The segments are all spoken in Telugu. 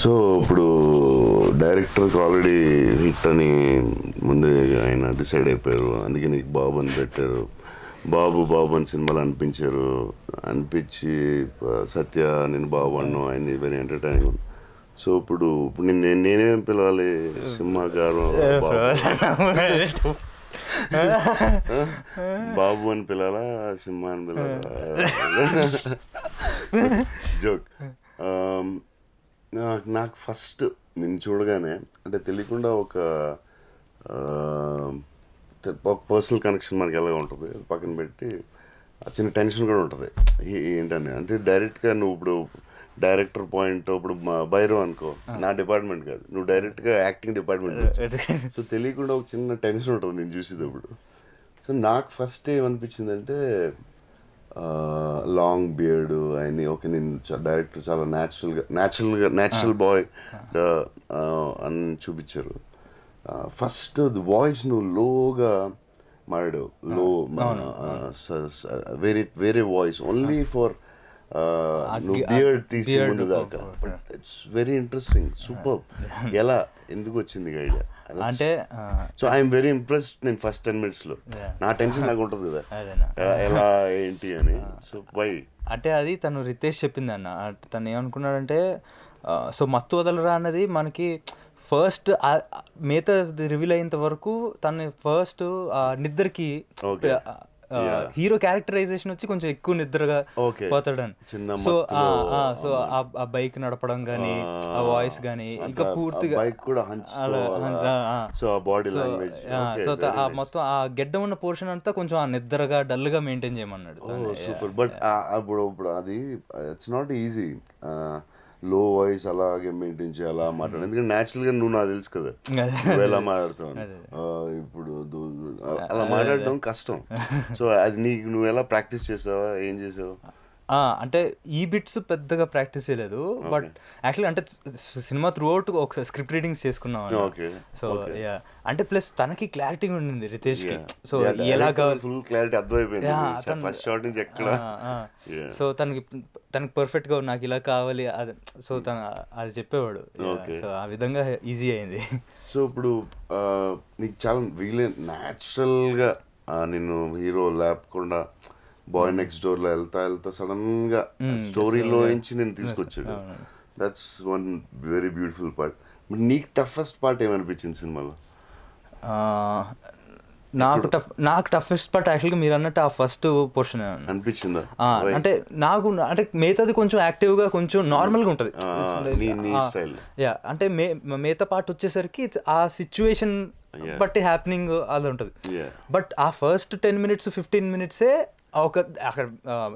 సో ఇప్పుడు డైరెక్టర్కి ఆల్రెడీ హిట్ అని ముందే ఆయన డిసైడ్ అయిపోయారు, అందుకే నీకు బాబు అని పెట్టారు. బాబు బాబు అని సినిమాలు అనిపించి సత్య నేను బాబు అన్ను ఆయన వెరీ ఎంటర్టైనింగ్. సో ఇప్పుడు నేనేం పిలవాలి? సింహ గారు బాబు అని పిలాలా, సింహ అని పిలాలా? జోక్. నాకు ఫస్ట్ నేను చూడగానే అంటే తెలియకుండా ఒక పర్సనల్ కనెక్షన్ మనకి ఎలాగ ఉంటుంది పక్కన పెట్టి చిన్న టెన్షన్ కూడా ఉంటుంది. ఏంటని అంటే డైరెక్ట్గా నువ్వు ఇప్పుడు డైరెక్టర్ పాయింట్ ఇప్పుడు భైరవ్ అనుకో, నా డిపార్ట్మెంట్ కాదు, నువ్వు డైరెక్ట్గా యాక్టింగ్ డిపార్ట్మెంట్. సో తెలియకుండా ఒక చిన్న టెన్షన్ ఉంటుంది నేను చూసేటప్పుడు. సో నాకు ఫస్ట్ ఏమనిపించిందంటే లాంగ్ బియర్డ్ ఆయన ఓకే, నేను డైరెక్టర్ చాలా న్యాచురల్ బాయ్ అని చూపించారు. ఫస్ట్ వాయిస్ నువ్వు లోగా మాడాడు, వేరే వాయిస్ ఓన్లీ ఫర్ నువ్వు బియర్డ్ తీసి ముందు దాకా. It's very interesting, super. ఎలా ఎందుకు వచ్చింది ఐడియా అంటే? So I'm very impressed. నేను ఫస్ట్ 10 minutes నా టెన్షన్ నాకు ఉంటుంది కదా ఎలా ఏంటి అని. సో వై అంటే అది తను రితేష్ చెప్పింది అన్న. తను ఏమనుకున్నాడంటే సో మత్తు వదలరా అన్నది మనకి ఫస్ట్ మిగతా రివీల్ అయ్యేంత వరకు తను ఫస్ట్ నిద్రకి హీరో క్యారెక్టరైజేషన్ వచ్చి కొంచెం ఎక్కువ నిద్రగా పోతాడని. సో సో ఆ బైక్ నడపడం కానీ ఆ వాయిస్ కానీ ఇంకా పూర్తిగా సో మొత్తం ఆ గెడ్డం ఉన్న పోర్షన్ అంతా కొంచెం ఆ నిద్రగా డల్ గా మెయింటైన్ చేయమన్నాడు. సూపర్. బట్ ఇప్పుడు అది ఇట్స్ నాట్ ఈజీ లో వాయిస్ అలాగే మెయింటైన్ చేయాలా మాట్లాడు, ఎందుకంటే న్యాచురల్గా నువ్వు నాకు తెలుసు కదా నువ్వు ఎలా మాట్లాడుతావు. ఇప్పుడు అలా మాట్లాడడం కష్టం. సో అది నువ్వు ఎలా ప్రాక్టీస్ చేసావా, ఏం చేసావు? అంటే ఈ బిట్స్ పెద్దగా ప్రాక్టీస్ చేయలేదు, బట్ యాక్చువల్లీ అంటే సినిమా త్రూ అవుట్ ఒకసారి స్క్రిప్ట్ రీడింగ్స్ చేసుకున్నాం. సో యా అంటే ప్లస్ తనకి క్లారిటీ ఉండింది రితేష్ కి. సో ఎలాగా ఫుల్ క్లారిటీ అర్థమైపోయింది ఫస్ట్ షాట్ నుంచి ఎక్కడ. సో తనకి పర్ఫెక్ట్ గా నాకు ఇలా కావాలి అది. సో తను అది చెప్పేవాడు. సో ఆ విధంగా ఈజీ అయింది. సో ఇప్పుడు నీకు చాలా న్యాచురల్ గా నేను హీరో లేకుండా బాయ్ నెక్స్ట్ డోర్ లో వెళ్తా సడన్ గా స్టోరీలో నుంచి నేను తీసుకొచ్చాడు. That's one very beautiful part. But నీకు టఫెస్ట్ పార్ట్ ఏమనిపించింది సినిమాలో? నాకు టఫెస్ట్ పార్ట్ యాక్చువల్గా మీరు అన్నట్టు ఆ ఫస్ట్ పోర్షన్ అనిపించిందా? అంటే నాకు అంటే మిగతాది కొంచెం యాక్టివ్ గా కొంచెం నార్మల్ గా ఉంటది. యా అంటే మిగతా పార్ట్ వచ్చేసరికి ఆ సిచ్యువేషన్ బట్టి హ్యాపెనింగ్ అది ఉంటుంది. బట్ ఆ ఫస్ట్ 10 minutes 15 minutes ఒక అక్కడ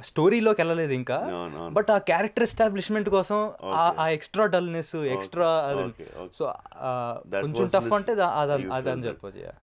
స్టోరీలోకి వెళ్ళలేదు ఇంకా. బట్ ఆ క్యారెక్టర్ ఎస్టాబ్లిష్మెంట్ కోసం ఆ ఎక్స్ట్రా డల్నెస్ ఎక్స్ట్రా, సో కొంచెం టఫ్ అంటే అదని చెప్పొచ్చు.